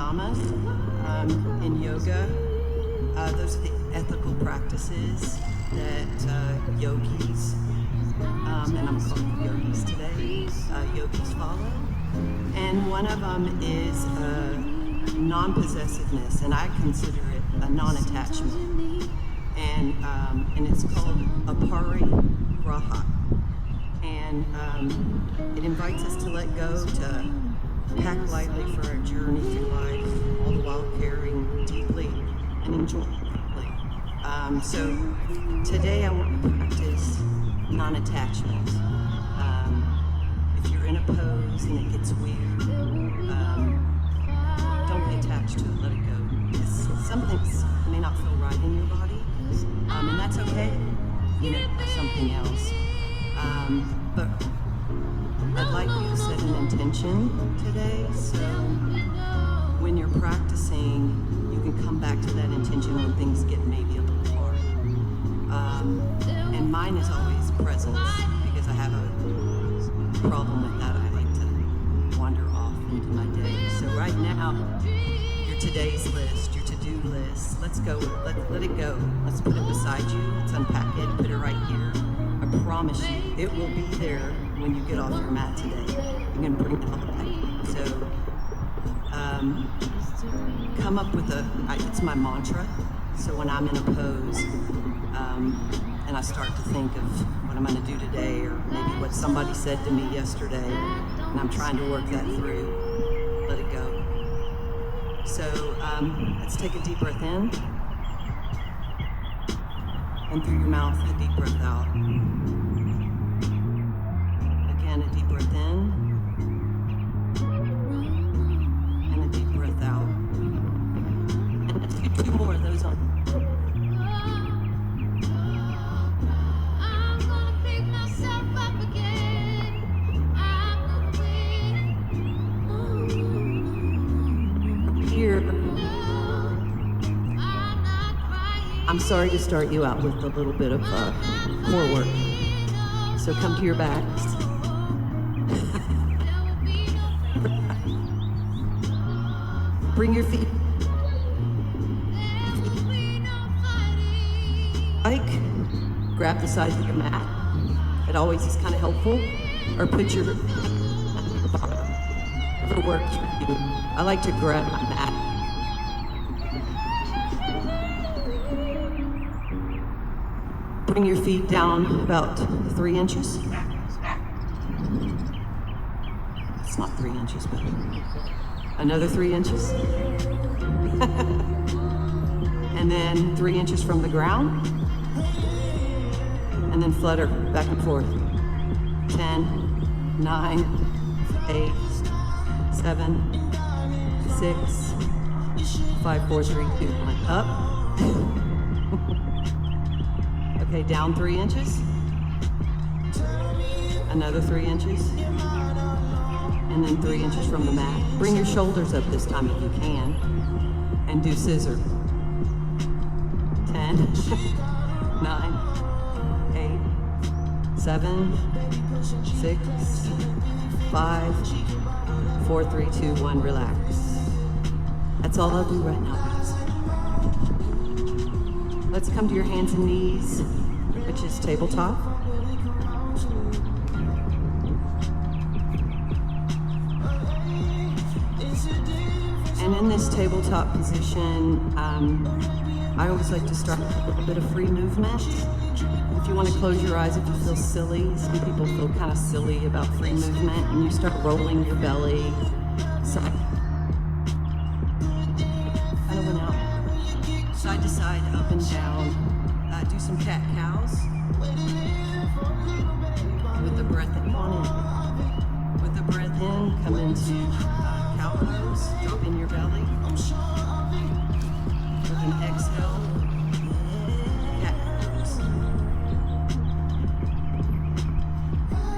pranayamas in yoga. Those are the ethical practices that yogis, and I'm calling yogis today, yogis follow. And one of them is non-possessiveness, and I consider it a non-attachment. And it's called aparigraha. And it invites us to let go, to pack lightly for our journey through life, all the while caring deeply and enjoying deeply. So today I want to practice non-attachment. If you're in a pose and it gets weird, don't be attached to it, let it go. Some things may not feel right in your body, and that's okay. You know, something else. But I'd like you to set an intention today, so when you're practicing, you can come back to that intention when things get maybe a little hard. And mine is always presence, because I have a problem with that. I like to wander off into my day. So right now, your today's list, your to-do list, let's go, let it go. Let's put it beside you, let's unpack it, put it right here. I promise you, it will be there when you get off your mat today. I'm going to bring it all back. So, come up with it's my mantra. So when I'm in a pose, and I start to think of what I'm going to do today, or maybe what somebody said to me yesterday, and I'm trying to work that through, let it go. So, let's take a deep breath in. And through your mouth, a deep breath out. Again, a deep breath in. And a deep breath out. And let's do 2 more of those on. Here. I'm sorry to start you out with a little bit of core work. So come to your backs. Bring your feet. Grab the sides of your mat. It always is kind of helpful. Or put your bottom. Whatever works for you. I like to grab my mat. Bring your feet down about 3 inches. It's not 3 inches, but another 3 inches. And then 3 inches from the ground. And then flutter back and forth. 10, 9, 8, 7, 6, 5, 4, 3, 2, 1. Up. Okay, down 3 inches. Another 3 inches. And then 3 inches from the mat. Bring your shoulders up this time if you can. And do scissor. 10, 9, 8, 7, 6, 5, 4, 3, 2, 1, relax. That's all I'll do right now, guys. Let's come to your hands and knees, which is tabletop. And in this tabletop position, I always like to start with a little bit of free movement. If you want to close your eyes if you feel silly, some people feel kind of silly about free movement, and you start rolling your belly. Side to side, up and down. Do some cat-cows. With the breath in, come on in. With the breath in, come into cow pose. Drop in your belly. With an exhale, cat pose.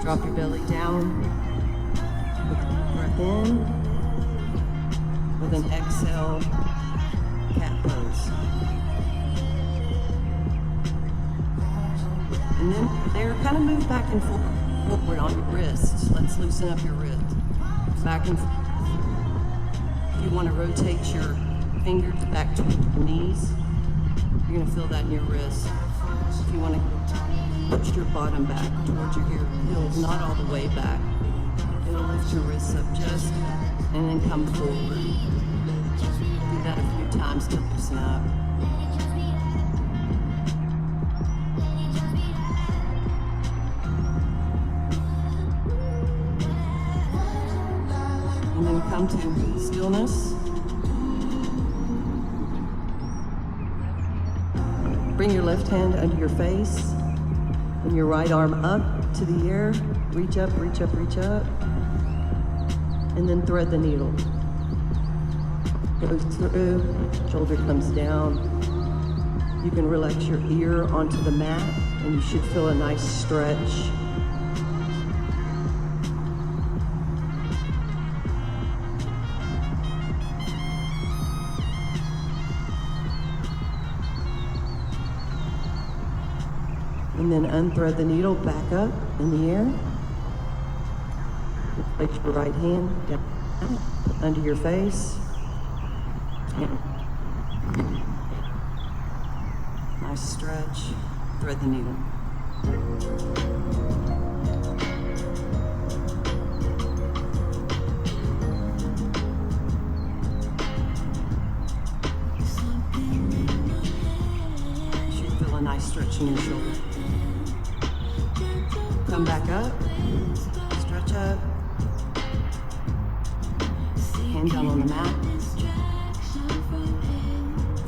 Drop your belly down. With the breath in. With an exhale, cat pose. And then there, kind of move back and forward on your wrists. Let's loosen up your wrists. Back and forth. If you want to rotate your fingers back towards your knees, you're going to feel that in your wrists. If you want to push your bottom back towards your heels, not all the way back, it'll lift your wrists up just, and then come forward. Do that a few times to loosen up. And then come to stillness. Bring your left hand under your face and your right arm up to the air. Reach up, reach up, reach up. And then thread the needle. Goes through, shoulder comes down. You can relax your ear onto the mat and you should feel a nice stretch. And then unthread the needle back up in the air. Place your right hand down under your face. Nice stretch. Thread the needle. You should feel a nice stretch in your shoulder. Come back up, stretch up, hand down on the mat.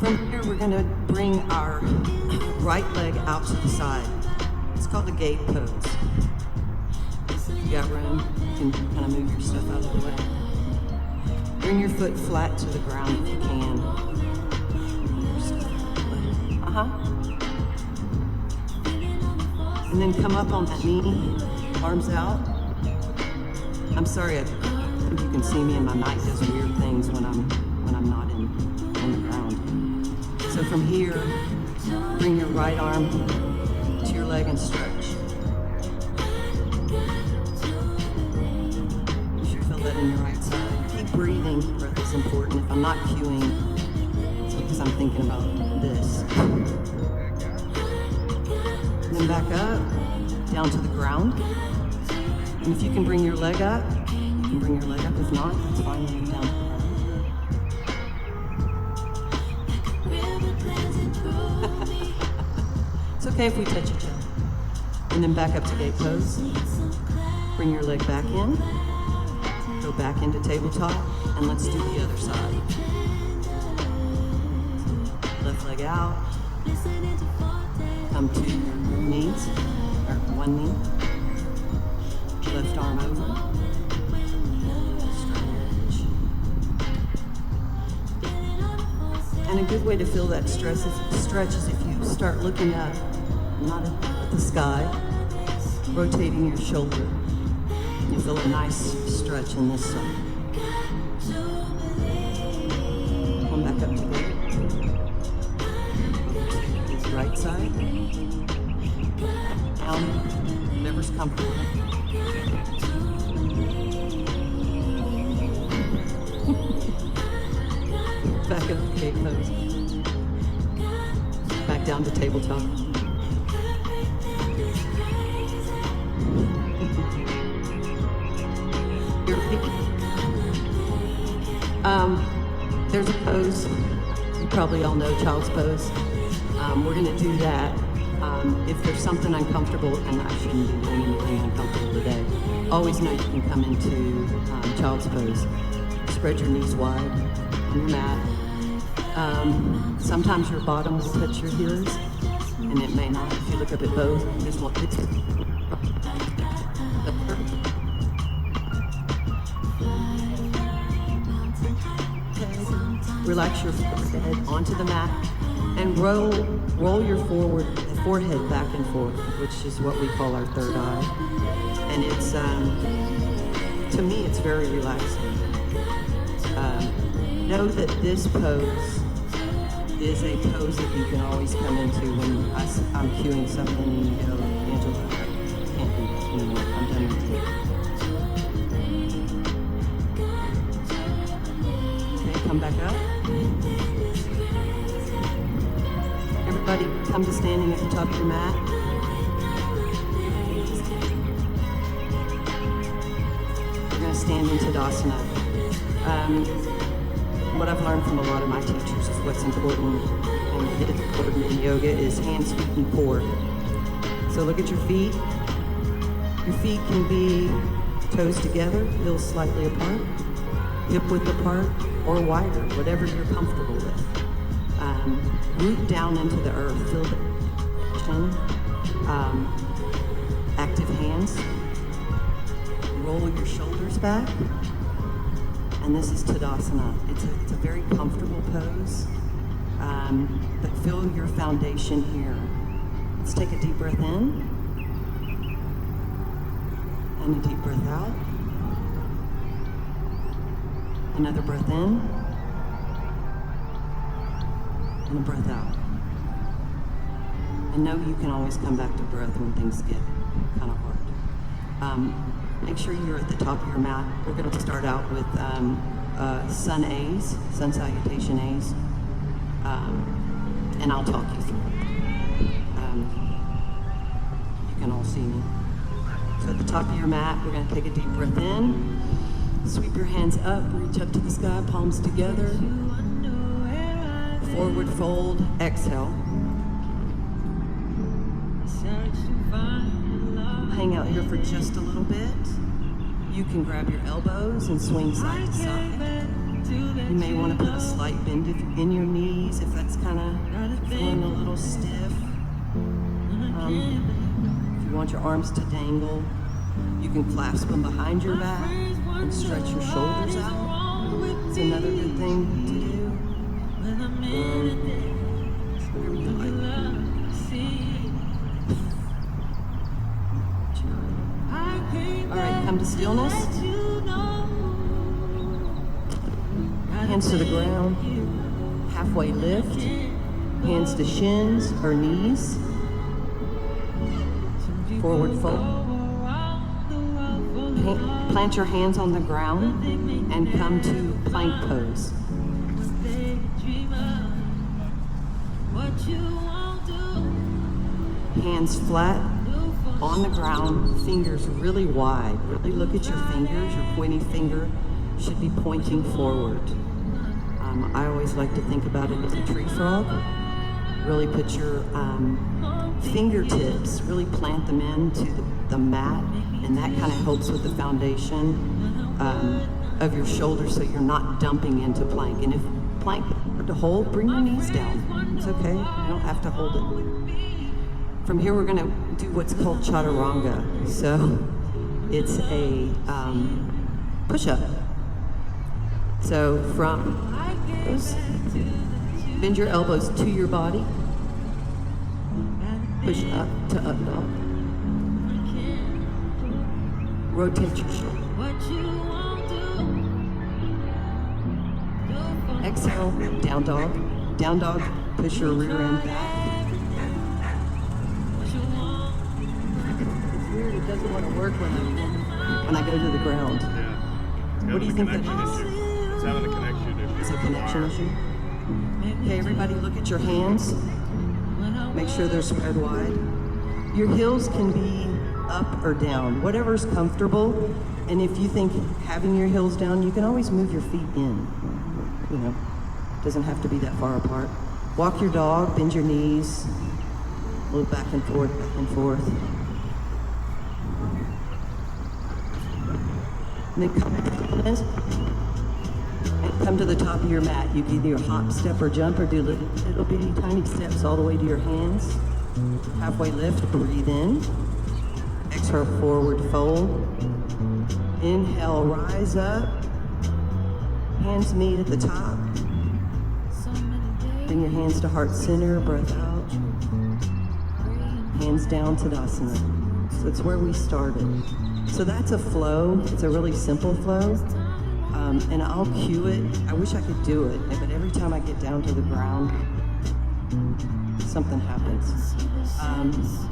From here, we're gonna bring our right leg out to the side. It's called the gate pose. If you got room, you can kind of move your stuff out of the way. Bring your foot flat to the ground if you can. And then come up on that knee, arms out. I'm sorry, I think you can see me, and my mic does weird things when I'm not on the ground. So from here, bring your right arm to your leg and stretch. You should feel that in your right side. Keep breathing. Breath is important. If I'm not cueing, it's because I'm thinking about this. And then back up, down to the ground. And if you can bring your leg up, you can bring your leg up. If not, it's fine, lay down to the ground. It's okay if we touch each other. And then back up to gate pose. Bring your leg back in. Go back into tabletop, and let's do the other side. Left leg out. Come to your knees, or one knee. Left arm over. Stretch. And a good way to feel that stretch is if you start looking up, not at the sky, rotating your shoulder. You feel a nice stretch in this side. Come back up together. Right side. Down, whatever's comfortable. Back up to gate pose. Back down to tabletop. There's a pose, you probably all know, child's pose. We're going to do that. If there's something uncomfortable, and I shouldn't be doing anything uncomfortable today, always know you can come into child's pose. Spread your knees wide on your mat. Sometimes your bottom will touch your heels, and it may not. If you look up at both, this one. Relax your forehead onto the mat and roll your forehead back and forth, which is what we call our third eye. And it's, to me, it's very relaxing. Know that this pose is a pose that you can always come into when I'm cueing something and you go, Angela, I can't do this anymore. I'm done with it. come back up. Everybody come to standing at the top of your mat. We're going to stand in Tadasana. What I've learned from a lot of my teachers is what's important, and it's important in yoga, is hands, feet, and core. So look at your feet. Your feet can be toes together, heels slightly apart, hip width apart, or wider, whatever you're comfortable with. Root down into the earth, feel the chin. Active hands. Roll your shoulders back. And this is Tadasana. It's a very comfortable pose, but feel your foundation here. Let's take a deep breath in, and a deep breath out. Another breath in, and a breath out. And know you can always come back to breath when things get kind of hard. Make sure you're at the top of your mat. We're going to start out with sun A's, sun salutation A's, and I'll talk you through it. You can all see me. So at the top of your mat, we're going to take a deep breath in, sweep your hands up, reach up to the sky, palms together, forward fold, exhale. Hang out here for just a little bit. You can grab your elbows and swing side to side. You may want to put a slight bend in your knees if that's kind of feeling a little stiff. If you want your arms to dangle, you can clasp them behind your back and stretch your shoulders out. It's another good thing to do. Whatever you like. All right, come to stillness. Hands to the ground. Halfway lift. Hands to shins or knees. Forward fold. Plant your hands on the ground and come to plank pose. Hands flat on the ground, fingers really wide. Really look at your fingers. Your pointing finger should be pointing forward. I always like to think about it as a tree frog. Really put your fingertips, really plant them into the mat, and that kind of helps with the foundation of your shoulders so you're not dumping into plank. And if plank to hold, bring your knees down. It's okay, you don't have to hold it. From here, we're going to do what's called chaturanga. So it's a push-up. So from those, bend your elbows to your body. Push up to up dog. Rotate your shoulder. Exhale, down dog. Down dog, push your rear end back. It doesn't want to work when I go to the ground. Yeah. What do you think that is? It's having a connection issue. It's a connection issue? Okay, everybody look at your hands. Make sure they're spread wide. Your heels can be up or down, whatever's comfortable. And if you think having your heels down, you can always move your feet in. You know, it doesn't have to be that far apart. Walk your dog, bend your knees, move back and forth, back and forth. And then come to the top of your mat. You can either hop, step, or jump, or do little bitty tiny steps all the way to your hands. Halfway lift, breathe in. Exhale, forward fold. Inhale, rise up. Hands meet at the top. Bring your hands to heart center, breath out. Hands down, Tadasana. So it's where we started. So that's a flow. It's a really simple flow. And I'll cue it. I wish I could do it, but every time I get down to the ground, something happens.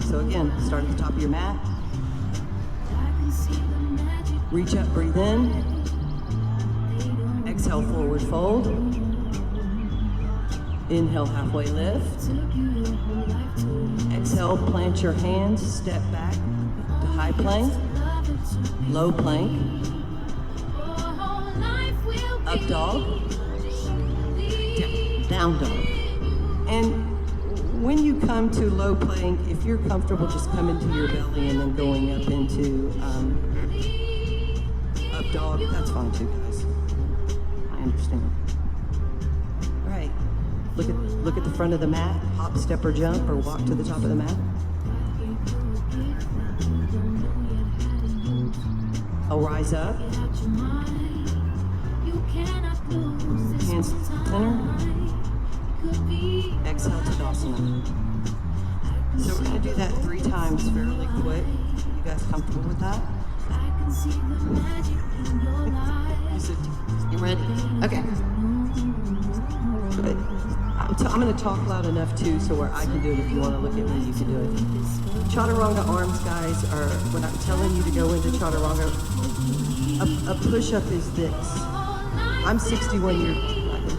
So again, start at the top of your mat. Reach up, breathe in. Exhale. Exhale, forward fold. Inhale, halfway lift. Exhale, plant your hands, step back to high plank, low plank, up dog, down dog. And when you come to low plank, if you're comfortable, just come into your belly and then going up into up dog, that's fine too, guys. I understand. All right, look at the front of the mat, hop, step, or jump, or walk to the top of the mat. I'll rise up. Hands center. Exhale, Tadasana. So we're going to do that 3 times fairly quick. You guys comfortable with that? You ready? Okay. Good. I'm going to talk loud enough too, so where I can do it. If you want to look at me, you can do it. Chaturanga arms, guys, are when I'm telling you to go into Chaturanga. A push-up is this. I'm 61 years old. I can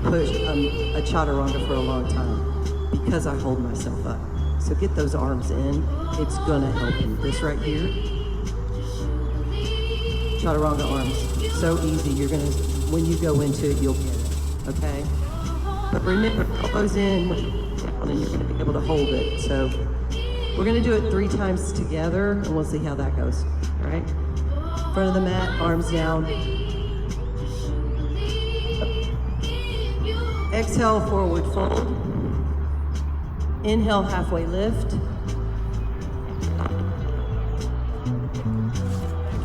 push a Chaturanga for a long time because I hold myself up. So get those arms in. It's gonna help you. This right here, Chaturanga arms. So easy. You're gonna, when you go into it, you'll get it. Okay. But remember, elbows in, and you're gonna be able to hold it. So we're gonna do it 3 times together, and we'll see how that goes. All right. Front of the mat, arms down. Exhale, forward fold. Inhale, halfway lift.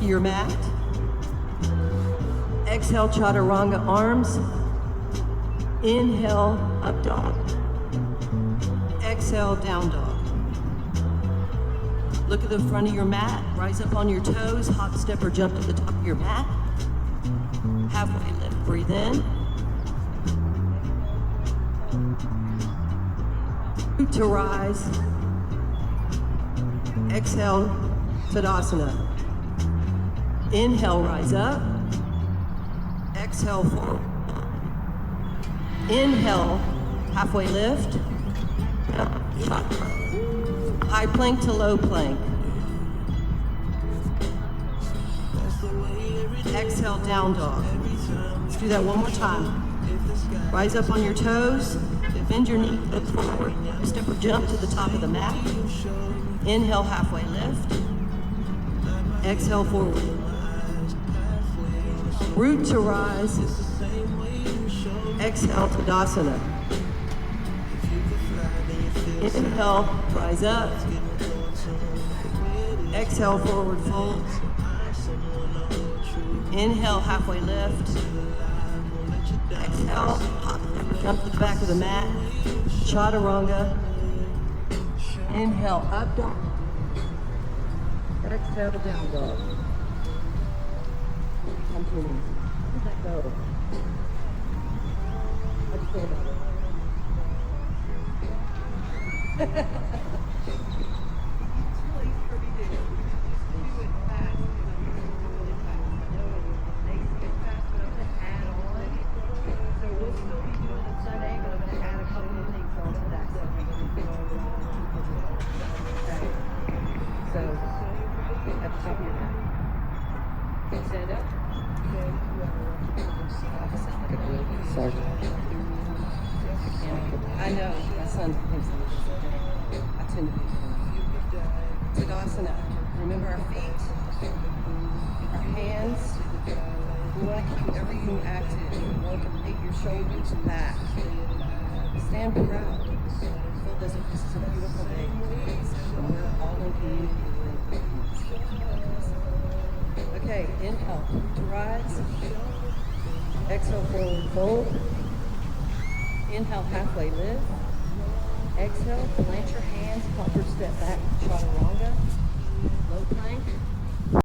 Your mat. Exhale, Chaturanga arms. Inhale, up dog. Exhale, down dog. Look at the front of your mat. Rise up on your toes. Hop, step, or jump to the top of your mat. Halfway lift. Breathe in. To rise. Exhale, Tadasana. Inhale, rise up. Exhale, forward. Inhale, halfway lift. High plank to low plank. Exhale, down dog. Let's do that one more time. Rise up on your toes. Bend your knee, look forward. Step or jump to the top of the mat. Inhale, halfway lift. Exhale, forward. Root to rise. Exhale, Tadasana. Inhale, rise up. Exhale, forward fold. Inhale, halfway lift. Exhale, hop, jump to the back of the mat. Chaturanga. Inhale, up dog. Exhale, down dog. Come to me. Where'd that go? Let's go back. Stand up. Sorry. I know. My son thinks I tend to be. Tadasana. Remember our feet, our hands. We want to keep everything active. We want to rotate your shoulders back. Stand proud. Feel this is a beautiful day. We're all in community. Okay, inhale to rise. Exhale, forward fold. Inhale, halfway lift. Exhale, plant your hands, hop or step back, Chaturanga. Low plank.